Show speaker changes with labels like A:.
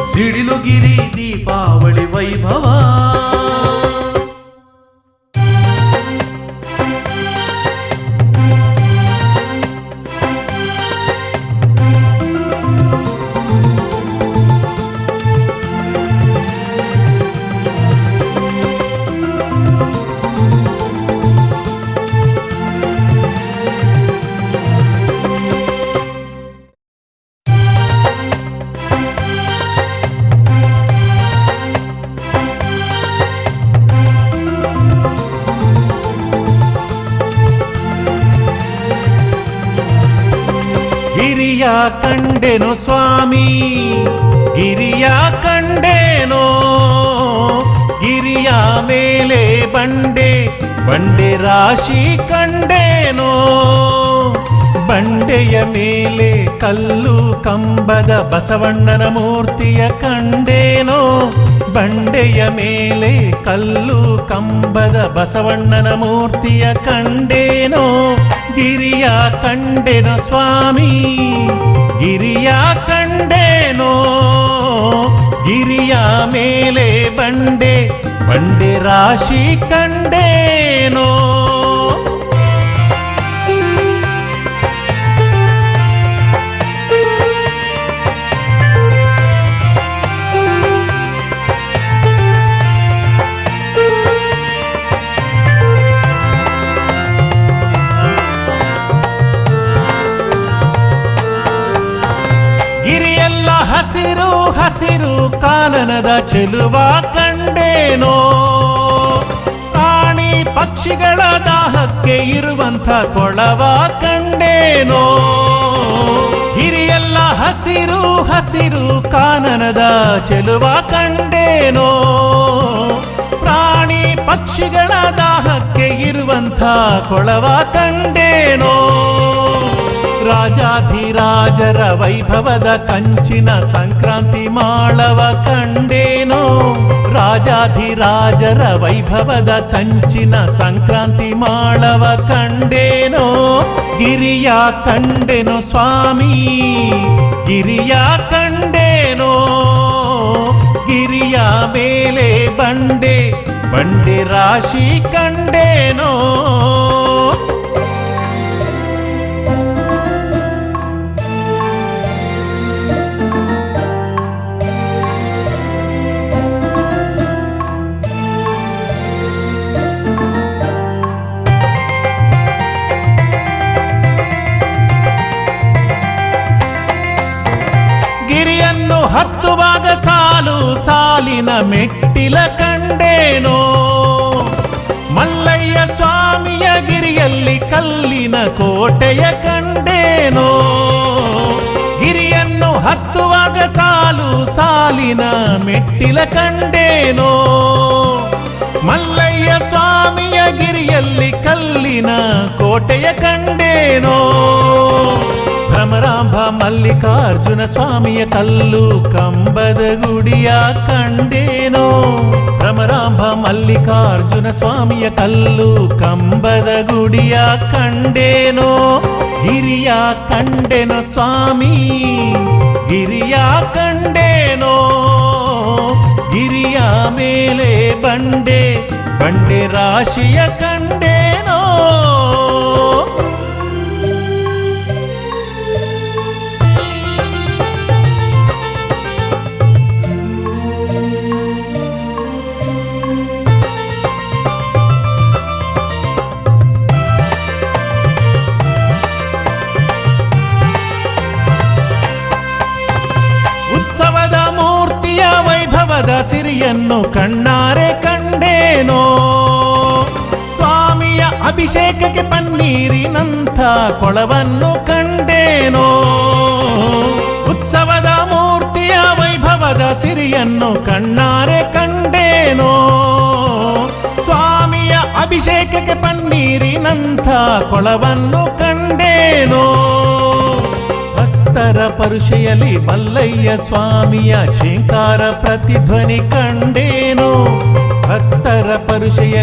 A: ಸಿಡಿಲುಗಿರಿ ದೀಪಾವಳಿ ವೈಭವ
B: ಗಿರಿಯ ಕಂಡೆನೋ ಸ್ವಾಮಿ ಗಿರಿಯ ಕಂಡೇನೋ ಗಿರಿಯ ಮೇಲೆ ಬಂಡೆ ಬಂಡೆ ರಾಶಿ ಕಂಡೇನೋ ಬಂಡೆಯ ಮೇಲೆ ಕಲ್ಲು ಕಂಬದ ಬಸವಣ್ಣನ ಮೂರ್ತಿಯ ಕಂಡೇನೋ ಬಂಡೆಯ ಮೇಲೆ ಕಲ್ಲು ಕಂಬದ ಬಸವಣ್ಣನ ಮೂರ್ತಿಯ ಕಂಡೇನೋ ಗಿರಿಯ ಕಂಡೆನೋ ಸ್ವಾಮಿ ಗಿರಿಯ ಕಂಡೇನೋ ಗಿರಿಯ ಮೇಲೆ ಬಂಡೆ ಬಂಡೆ ರಾಶಿ ಕಂಡೇನೋ ಗಿರಿಯೆಲ್ಲ ಹಸಿರು ಹಸಿರು ಕಾನನದ ಚೆಲುವ ಕಂಡೇನೋ ಪ್ರಾಣಿ ಪಕ್ಷಿಗಳ ದಾಹಕ್ಕೆ ಇರುವಂಥ ಕೊಳವ ಕಂಡೇನೋ ಗಿರಿಯೆಲ್ಲ ಹಸಿರು ಹಸಿರು ಕಾನನದ ಚೆಲುವ ಕಂಡೇನೋ ಪ್ರಾಣಿ ಪಕ್ಷಿಗಳ ದಾಹಕ್ಕೆ ಇರುವಂಥ ಕೊಳವ ಕಂಡೇನೋ ರಾಜಾಧಿರಾಜರ ವೈಭವದ ಕಂಚಿನ ಸಂಕ್ರಾಂತಿ ಮಾಳವ ಕಂಡೇನೋ ರಾಜಾಧಿರಾಜರ ವೈಭವದ ಕಂಚಿನ ಸಂಕ್ರಾಂತಿ ಮಾಳವ ಕಂಡೇನೋ ಗಿರಿಯ ಕಂಡೆನೋ ಸ್ವಾಮಿ ಗಿರಿಯ ಕಂಡೇನೋ ಗಿರಿಯ ಮೇಲೆ ಬಂಡೆ ಬಂಡೆ ರಾಶಿ ಕಂಡೇನೋ ಗಿರಿಯನ್ನು ಹತ್ತುವಾಗ ಸಾಲು ಸಾಲಿನ ಮೆಟ್ಟಿಲ ಕಂಡೇನೋ ಮಲ್ಲಯ್ಯ ಸ್ವಾಮಿಯ ಗಿರಿಯಲ್ಲಿ ಕಲ್ಲಿನ ಕೋಟೆಯ ಕಂಡೇನೋ ಗಿರಿಯನ್ನು ಹತ್ತುವಾಗ ಸಾಲು ಸಾಲಿನ ಮೆಟ್ಟಿಲ ಕಂಡೇನೋ ಮಲ್ಲಯ್ಯ ಸ್ವಾಮಿಯ ಗಿರಿಯಲ್ಲಿ ಕಲ್ಲಿನ ಕೋಟೆಯ ಕಂಡೇನೋ ಭ್ರಮರಾಂಬ ಮಲ್ಲಿಕಾರ್ಜುನ ಸ್ವಾಮಿಯ ಕಲ್ಲು ಕಂಬದ ಗುಡಿಯ ಕಂಡೇನೋ ಭ್ರಮರಾಂಬ ಮಲ್ಲಿಕಾರ್ಜುನ ಸ್ವಾಮಿಯ ಕಲ್ಲು ಕಂಬದ ಗುಡಿಯ ಕಂಡೇನೋ ಗಿರಿಯ ಕಂಡೆನೋ ಸ್ವಾಮಿ ಗಿರಿಯ ಕಂಡೇನೋ ಗಿರಿಯ ಮೇಲೆ ಬಂಡೆ ಬಂಡೆ ರಾಶಿಯ ಕಂಡೇನೋ ಉತ್ಸವದ ಮೂರ್ತಿಯ ವೈಭವದ ಸಿರಿಯನ್ನು ಕಣ್ಣಾರೆ ಕಂಡೇನೋ ಸ್ವಾಮಿಯ ಅಭಿಷೇಕಕ್ಕೆ ಪನ್ನೀರಿನಂಥ ಕೊಳವನ್ನು ಕಂಡೇನೋ ಉತ್ಸವದ ಮೂರ್ತಿಯ ವೈಭವದ ಸಿರಿಯನ್ನು ಕಣ್ಣಾರೆ ಕಂಡೇನೋ ಸ್ವಾಮಿಯ ಅಭಿಷೇಕಕ್ಕೆ ಪನ್ನೀರಿನಂಥ ಕೊಳವನ್ನು ಕಂಡೇನೋ ಭಕ್ತರ ಪರುಷೆಯಲ್ಲಿ ಮಲ್ಲಯ್ಯ ಸ್ವಾಮಿಯ ಝೇಂಕಾರ ಪ್ರತಿಧ್ವನಿ ಕಂಡೇನೋ ಭಕ್ತರ ಪರುಷೆಯಲ್ಲಿ